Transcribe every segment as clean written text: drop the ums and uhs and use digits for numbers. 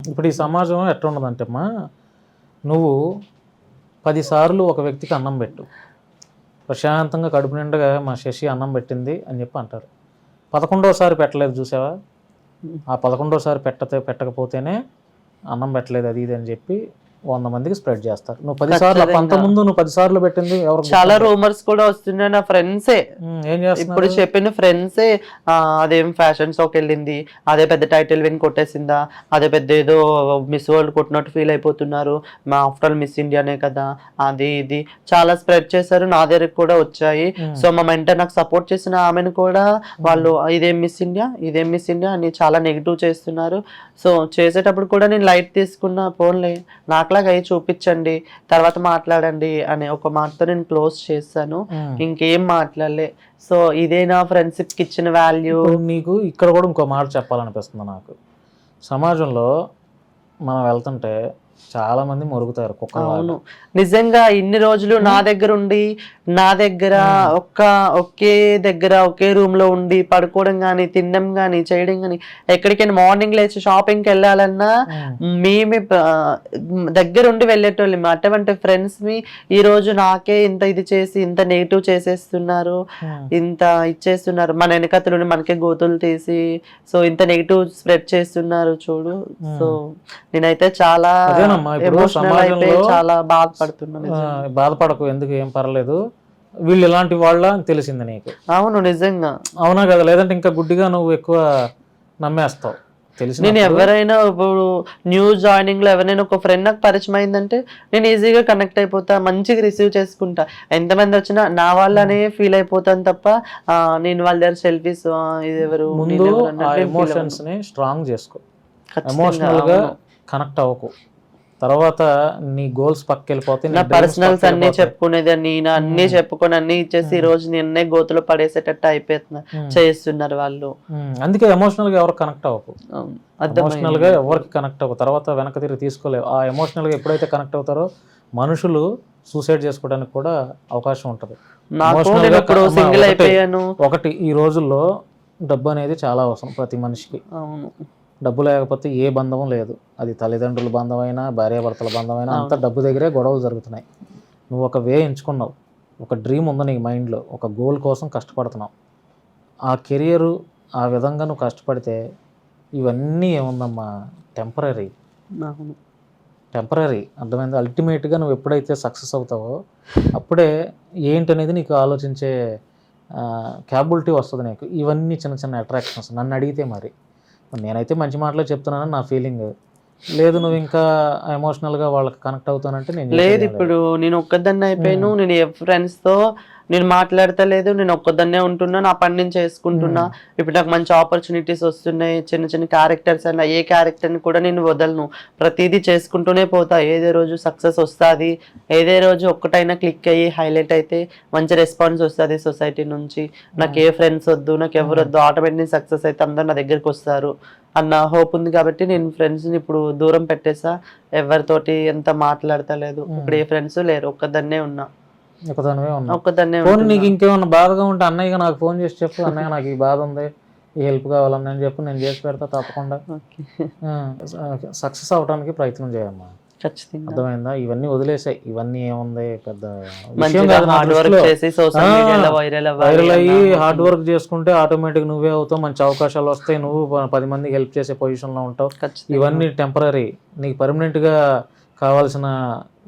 ఇప్పుడు ఈ సమాజం ఎట్లా ఉన్నదంటే అమ్మా, నువ్వు 10 సార్లు ఒక వ్యక్తికి అన్నం పెట్టు, ప్రశాంతంగా కడుపు నిండుగా మా శశి అన్నం పెట్టింది అని చెప్పి అంటారు. 11వసారి పెట్టలేదు చూసావా, ఆ 11వసారి పెట్టకపోతేనే అన్నం పెట్టలేదు అది ఇది అని చెప్పి 100 మందికి స్ప్రెడ్ చేస్తారు. నువ్వు 10 సార్లు, అంతకుముందు నువ్వు 10 సార్లు పెట్టింది ఎవరు? చాలా రూమర్స్ కూడా వస్తున్నాయి. నా ఫ్రెండ్సే ఏం చేస్తున్నారు ఇప్పుడు చెప్పిన ఫ్రెండ్సే, అదేం ఫ్యాషన్ షోకి వెళ్ళింది, అదే పెద్ద టైటిల్ విన్ కొట్టేసిందా, అదే పెద్ద ఏదో మిస్ వరల్డ్ కొట్టినట్టు ఫీల్ అయిపోతున్నారు, మా ఆఫ్టర్ మిస్ ఇండియానే కదా అది ఇది చాలా స్ప్రెడ్ చేశారు. నా దగ్గరకు కూడా వచ్చాయి. సో మా మెంటర్ నాకు సపోర్ట్ చేసిన ఆమెను కూడా వాళ్ళు ఇదేం మిస్ ఇండియా ఇదేం మిస్ ఇండియా అని చాలా నెగిటివ్ చేస్తున్నారు. సో చేసేటప్పుడు కూడా నేను లైట్ తీసుకున్న, ఫోన్లే నాకులాగా అయ్యి చూపించండి తర్వాత మాట్లాడండి అనే ఒక మాటతో నేను క్లోజ్ చేశాను. ఇంకేం మాట్లాడలే. సో ఇదే నా ఫ్రెండ్షిప్ కి ఇచ్చిన వాల్యూ. నీకు ఇక్కడ కూడా ఇంకో మాట చెప్పాలనిపిస్తుంది నాకు. సమాజంలో మనం వెళ్తుంటే చాలా మంది మొరుగుతారు కుక్కలు. అవును, నిజంగా ఇన్ని రోజులు నా దగ్గర ఉండి, నా దగ్గర ఒకే దగ్గర ఒకే రూమ్ లో ఉండి పడుకోవడం గానీ, తినడం గానీ, చేయడం గానీ, ఎక్కడికైనా మార్నింగ్ లేచి షాపింగ్కి వెళ్ళాలన్నా మేమే దగ్గర ఉండి వెళ్ళేటోళ్ళం. అటువంటి ఫ్రెండ్స్ మీ ఈ రోజు నాకే ఇంత ఇది చేసి ఇంత నెగిటివ్ చేసేస్తున్నారు, ఇంత ఇచ్చేస్తున్నారు, మన వెనకతలు మనకే గోతులు తీసి సో ఇంత నెగిటివ్ స్ప్రెడ్ చేస్తున్నారు చూడు. సో నేనైతే చాలా చాలా బాధపడుతున్నాను. బాధపడకు, ఎందుకు, ఏం పర్లేదు, వీళ్ళు ఇలాంటి వాళ్ళ అని తెలిసింది నీకు. అవును నిజంగా. అవునా కదా, లేదంటే ఇంకా గుడ్డిగా నువ్వు ఎక్కువ నమ్మేస్తావు. నేను ఎవరైనా ఇప్పుడు న్యూ జాయినింగ్ లో ఎవరైనా ఒక ఫ్రెండ్ నాకు పరిచయం అయిందంటే నేను ఈజీగా కనెక్ట్ అయిపోతా, మంచిగా రిసీవ్ చేసుకుంటా. ఎంతమంది వచ్చినా నా వాళ్ళనే ఫీల్ అయిపోతాను తప్ప నేను వాళ్ళ దగ్గర సెల్ఫీస్ ఇది ఎవరు. ముందు ఎమోషన్స్ ని స్ట్రాంగ్ చేసుకో, ఎమోషనల్ గా కనెక్ట్ అవ్వకు. తర్వాత నీ గోల్స్ పక్క వెళ్ళిపోతే నా పర్సనల్స్ అన్ని చెప్పుకునేదాన్ని, నా అన్ని చెప్పుకొని అన్ని ఇచ్చేసి ఈ రోజు నిన్నే గోతులో పడేసేటట్టు అయిపోతున్నా చేస్తున్నారు వాళ్ళు. అందుకే ఎమోషనల్ గా ఎవరు కనెక్ట్ అవ్వకు, ఎమోషనల్ గా ఎవరికి కనెక్ట్ అవ్వకు. తర్వాత వెనక తిరిగి తీసుకోలేవు. ఆ ఎమోషనల్ గా ఎప్పుడైతే కనెక్ట్ అవుతారో మనుషులు సూసైడ్ చేసుకోవడానికి కూడా అవకాశం ఉంటుంది. ఒకటి, ఈ రోజుల్లో డబ్బు అనేది చాలా అవసరం ప్రతి మనిషికి. డబ్బు లేకపోతే ఏ బంధం లేదు. అది తల్లిదండ్రుల బంధమైనా, భార్యాభర్తల బంధమైనా అంతా డబ్బు దగ్గరే గొడవలు జరుగుతున్నాయి. నువ్వు ఒక వే ఎంచుకున్నావు, ఒక డ్రీమ్ ఉంది నీ మైండ్లో, ఒక గోల్ కోసం కష్టపడుతున్నావు. ఆ కెరియరు ఆ విధంగా నువ్వు కష్టపడితే ఇవన్నీ ఏముందమ్మా, టెంపరీ. అర్థమైంది. అల్టిమేట్గా నువ్వు ఎప్పుడైతే సక్సెస్ అవుతావో అప్పుడే ఏంటనేది నీకు ఆలోచించే క్యాపబిలిటీ వస్తుంది నీకు. ఇవన్నీ చిన్న చిన్న అట్రాక్షన్స్. నన్ను అడిగితే మరి నేనైతే మంచి మాటలో చెప్తున్నానని నా ఫీలింగ్. లేదు నువ్వు ఇంకా ఎమోషనల్గా వాళ్ళకి కనెక్ట్ అవుతానంటే నేను లేదు. ఇప్పుడు నేను ఒక్కదాన్ని అయిపోయాను, నేను ఫ్రెండ్స్ తో నేను మాట్లాడతలేదు, నేను ఒక్కదాన్నే ఉంటున్నా, నా పని నేను చేసుకుంటున్నా. ఇప్పుడు నాకు మంచి ఆపర్చునిటీస్ వస్తున్నాయి, చిన్న చిన్న క్యారెక్టర్స్ అన్న ఏ క్యారెక్టర్ని కూడా నేను వదలను, ప్రతిదీ చేసుకుంటూనే పోతా. ఏదే రోజు సక్సెస్ వస్తుంది, ఏదే రోజు ఒక్కటైనా క్లిక్ అయ్యి హైలైట్ అయితే మంచి రెస్పాన్స్ వస్తుంది సొసైటీ నుంచి. నాకు ఏ ఫ్రెండ్స్ వద్దు, నాకు ఎవరు వద్దు, ఆటోమేటిక్ సక్సెస్ అయితే అందరు నా దగ్గరికి వస్తారు అన్న హోప్ ఉంది కాబట్టి నేను ఫ్రెండ్స్ని ఇప్పుడు దూరం పెట్టేసా. ఎవరితోటి ఎంత మాట్లాడతలేదు. ఇప్పుడు ఏ ఫ్రెండ్స్ లేరు, ఒక్కదాన్నే ఉన్నా. ఒక్కదాన్నే. నీకు ఇంకేమన్నా బాధగా ఉంటే అన్నయ్యగా నాకు ఫోన్ చేసి చెప్పు, అన్నయ్య నాకు ఈ బాధ ఉంది, ఈ హెల్ప్ కావాలని నేను చెప్పు, నేను చేసి పెడతా తప్పకుండా. సక్సెస్ అవడానికి ప్రయత్నం చేయమ్మా, అర్థమైందా? ఇవన్నీ వదిలేసాయి, ఇవన్నీ ఏముంది పెద్ద వైరల్ అయ్యి హార్డ్ వర్క్ చేసుకుంటే ఆటోమేటిక్ నువ్వే అవుతావు, మంచి అవకాశాలు వస్తాయి, నువ్వు 10 మందికి హెల్ప్ చేసే పొజిషన్ లో ఉంటావు. ఇవన్నీ టెంపరీ. నీకు పర్మనెంట్ గా కావాల్సిన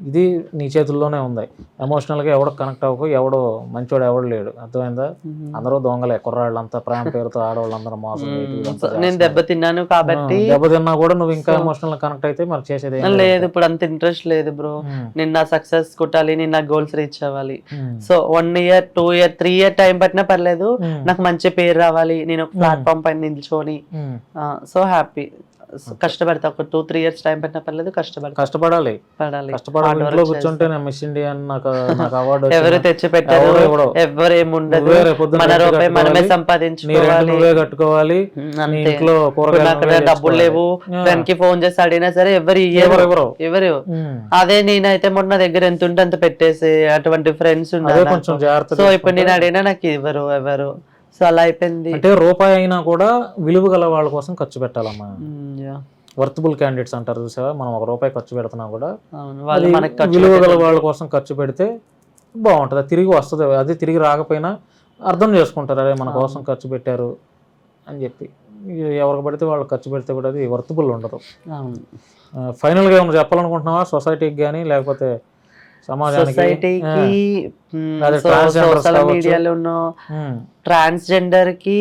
ఇది నీ చేతుల్లోనే ఉంది. ఎమోషనల్గా ఎవడో కనెక్ట్ అవ్వకు, ఎవడో మంచోడు ఎవడు లేడు, అర్థమైందా? అందరూ దొంగలే, కుర్రాళ్ళంతా ప్రేమ పేరుతో ఆడవాళ్ళందరూ మోసం. నేను దెబ్బతిన్నాను కాబట్టి, దెబ్బతిన్నా కూడా నువ్వు ఇంకా ఎమోషనల్ కనెక్ట్ అయితే మరి చేసేది లేదు. ఇప్పుడు అంత ఇంట్రెస్ట్ లేదు బ్రో. నేను నా సక్సెస్ కొట్టాలి, నేను నా గోల్స్ రీచ్ అవ్వాలి. So 1 year 2 year 3 year time పట్టినా పర్లేదు, నాకు మంచి పేరు రావాలి, నేను ఒక ప్లాట్ఫామ్ పైన నిల్చొని. So happy. కష్టపడతా, ఒక 2-3 years టైం పెట్టినా పర్లేదు, కష్టపడాలి. కూర్చుంటే మిస్ ఇండియా నాకు అవార్డు ఎవరు తెచ్చి పెట్టారు, ఎవరేముండదు, మన రూపాయి మనమే సంపాదించుకోవాలి, నువ్వే కట్టుకోవాలి. ఇంట్లో డబ్బులు లేవు, దానికి ఫోన్ చేసి అడిగినా సరే ఎవరు. అదే నేనైతే మొన్న దగ్గర ఎంత ఉంటే అంత పెట్టేసి అటువంటి ఫ్రెండ్స్ ఉన్నారు. సో ఇప్పుడు నేను అడిగినా నాకు ఎవరు. సో అలా అయిపోయింది. అంటే రూపాయి అయినా కూడా విలువ గల వాళ్ళ కోసం ఖర్చు పెట్టాలమ్మా. వర్తబుల్ క్యాండిడేట్స్ అంటారు చూసావా, మనం ₹1 ఖర్చు పెడుతున్నా కూడా అవును, అది వాళ్ళు మనకి ఖర్చు విలువ గల పెట్టేటప్పుడు. వాళ్ళ కోసం ఖర్చు పెడితే బాగుంటుంది, అది తిరిగి వస్తుంది. అది తిరిగి రాకపోయినా అర్థం చేసుకుంటారు, అదే మన కోసం ఖర్చు పెట్టారు అని చెప్పి. ఎవరికి పడితే వాళ్ళు ఖర్చు పెడితే కూడా అది వర్తబుల్ ఉండదు. అవును. ఫైనల్గా ఏమైనా చెప్పాలనుకుంటున్నావా సొసైటీకి కానీ, లేకపోతే సమాజానికి? సొసైటీకి అదే transgenders సోషల్ కావచ్చు. మీడియాలోనో ట్రాన్స్జెండర్ కి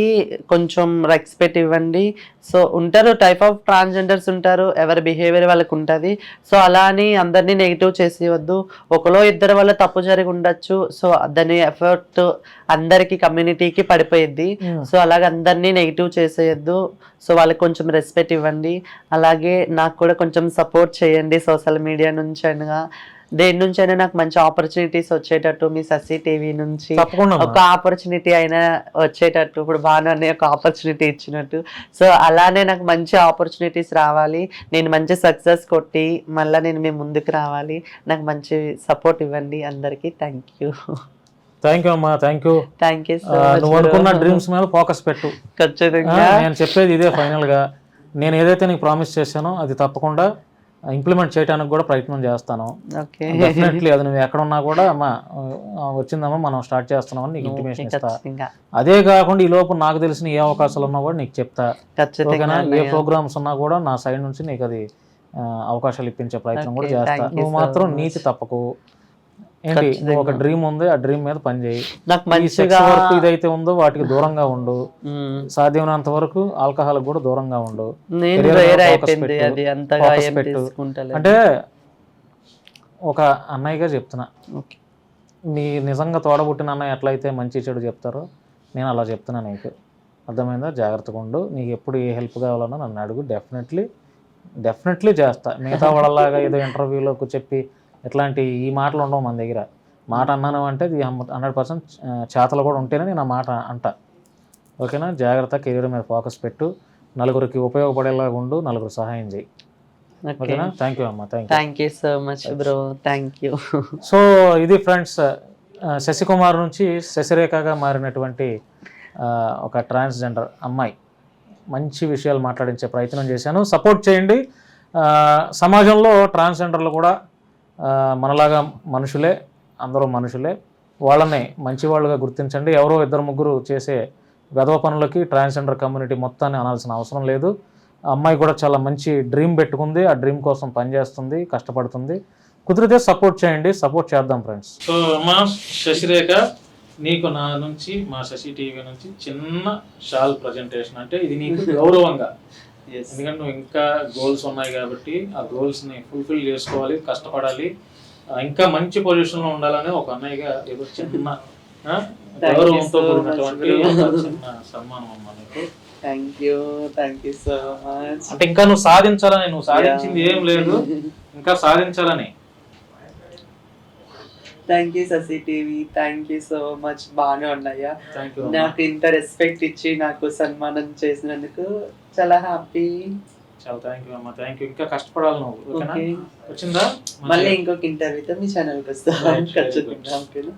కొంచెం రెస్పెక్ట్ ఇవ్వండి. సో ఉంటారు, టైప్ ఆఫ్ ట్రాన్స్జెండర్స్ ఉంటారు, ఎవరి బిహేవియర్ వాళ్ళకి ఉంటుంది. సో అలా అని అందరినీ నెగిటివ్ చేసేయవద్దు. ఒకలో ఇద్దరు వల్ల తప్పు జరిగి ఉండొచ్చు, సో దాని ఎఫర్ట్ అందరికి కమ్యూనిటీకి పడిపోయిద్ది. సో అలాగే అందరినీ నెగిటివ్ చేసేయద్దు. సో వాళ్ళకి కొంచెం రెస్పెక్ట్ ఇవ్వండి. అలాగే నాకు కూడా కొంచెం సపోర్ట్ చేయండి సోషల్ మీడియా నుంచి అయినా దేని నుంచి అయినా నాకు మంచి ఆపర్చునిటీస్ వచ్చేటట్టు మీ ససి టీవీ నుంచి తప్పకుండా ఒక ఆపర్చునిటీ అయినా వచ్చేటట్టు, ఇప్పుడు బాగానే ఒక ఆపర్చునిటీ ఇచ్చినట్టు. సో అలానే నాకు మంచి ఆపర్చునిటీస్ రావాలి, నేను మంచి సక్సెస్ కొట్టి మళ్ళీ నేను మీ ముందుకు రావాలి. నాకు మంచి సపోర్ట్ ఇవ్వండి అందరికీ. థ్యాంక్ యూ అమ్మా, థ్యాంక్ యూ. సో నువ్వు అనుకున్న డ్రీమ్స్ మీద ఫోకస్ పెట్టు. ఖచ్చితంగా నేను చెప్పేది ఇదే ఫైనల్గా, నేను ఏదైతే నీకు ప్రామిస్ చేశానో అది తప్పకుండా ఇంప్లిమెంట్ చేయడానికి కూడా ప్రయత్నం చేస్తాను. ఓకే, డెఫినెట్లీ అది నువ్వు ఎక్కడున్నా కూడా అమ్మా వచ్చిందమ్మా మనం స్టార్ట్ చేస్తున్నామని నీకు ఇంటిమేషన్ ఇస్తా. అదే కాకుండా ఈ లోపు నాకు తెలిసిన ఏ అవకాశాలు ఉన్నా కూడా నీకు చెప్తా. ఓకేనా? ఏ ప్రోగ్రామ్స్ ఉన్నా కూడా నా సైడ్ నుంచి నీకు అది అవకాశాలు ఇప్పించే ప్రయత్నం కూడా చేస్తా. నువ్వు మాత్రం నీతి తప్పకు. ఏంటి, నువ్వు ఒక డ్రీమ్ ఉంది, ఆ డ్రీమ్ మీద పని చేయి. వరకు ఇదైతే ఉందో వాటికి దూరంగా ఉండు, సాధ్యమైనంత వరకు ఆల్కహాల్ కూడా దూరంగా ఉండు. అంటే ఒక అన్నయ్యగా చెప్తున్నా, నీ నిజంగా తోడబుట్టిన అన్నయ్య ఎట్లయితే మంచి చెడు చెప్తారో నేను అలా చెప్తున్నా నీకు. అర్థమైందా? జాగ్రత్తగా ఉండు. నీకు ఎప్పుడు ఏ హెల్ప్ కావాలన్నా నన్ను అడుగు, డెఫినెట్లీ చేస్తా. మిగతా వాళ్ళలాగా ఏదో ఇంటర్వ్యూలోకి చెప్పి ఇట్లాంటి ఈ మాటలు ఉండవు మన దగ్గర. మాట అన్నాను అంటే ఇది 100% చేతలు కూడా ఉంటేనే నేను ఆ మాట అంట. ఓకేనా? జాగ్రత్త, కెరీర్ మీద ఫోకస్ పెట్టు, నలుగురికి ఉపయోగపడేలాగా ఉండు, నలుగురు సహాయం చేయి. ఓకేనా? థ్యాంక్ యూ అమ్మా. Thank you so much bro. Thank you. So ఇది ఫ్రెండ్స్, శశికుమార్ నుంచి శశిరేఖగా మారినటువంటి ఒక ట్రాన్స్జెండర్ అమ్మాయి. మంచి విషయాలు మాట్లాడించే ప్రయత్నం చేశాను. సపోర్ట్ చేయండి. సమాజంలో ట్రాన్స్జెండర్లు కూడా మనలాగా మనుషులే, అందరూ మనుషులే. వాళ్ళని మంచి వాళ్ళుగా గుర్తించండి. ఎవరో ఇద్దరు ముగ్గురు చేసే వెధవ పనులకి ట్రాన్స్జెండర్ కమ్యూనిటీ మొత్తాన్ని అనాల్సిన అవసరం లేదు. అమ్మాయి కూడా చాలా మంచి డ్రీమ్ పెట్టుకుంది, ఆ డ్రీమ్ కోసం పనిచేస్తుంది, కష్టపడుతుంది. కుదిరితే సపోర్ట్ చేయండి, సపోర్ట్ చేద్దాం ఫ్రెండ్స్. సో అమ్మా శశిరేఖ, నీకు నా నుంచి, మా శశి టీవీ నుంచి చిన్న షాల్ ప్రజెంటేషన్. అంటే ఇది నీకు గౌరవంగా, ఎందుకంటే నువ్వు ఇంకా గోల్స్ ఉన్నాయి కాబట్టి ఆ గోల్స్ని ఫుల్ఫిల్ చేసుకోవాలి, కష్టపడాలి, ఇంకా మంచి పొజిషన్లో ఉండాలని ఒక అన్నయ్యగా ఏదో చిన్న గౌరవంతో కూడినటువంటి చిన్న సన్మానం అమ్మా నీకు. Thank you so much. అంటే ఇంకా నువ్వు సాధించాలని, నువ్వు సాధించింది ఏం లేదు, ఇంకా సాధించాలని. Thank you Sasi TV, thank you so much. బాగానే ఉన్నాయా? నాకు ఇంత రెస్పెక్ట్ ఇచ్చి నాకు సన్మానం చేసినందుకు చాలా హ్యాపీ. చాలా థ్యాంక్ యూ అమ్మా, థ్యాంక్ యూ. ఇంకా కష్టపడాలి నువ్వు. ఓకేనా? వచ్చిందా? మళ్ళీ ఇంకొక ఇంటర్వ్యూతో మీ ఛానల్కి వస్తా. ఖచ్చితంగా. ఓకేనా?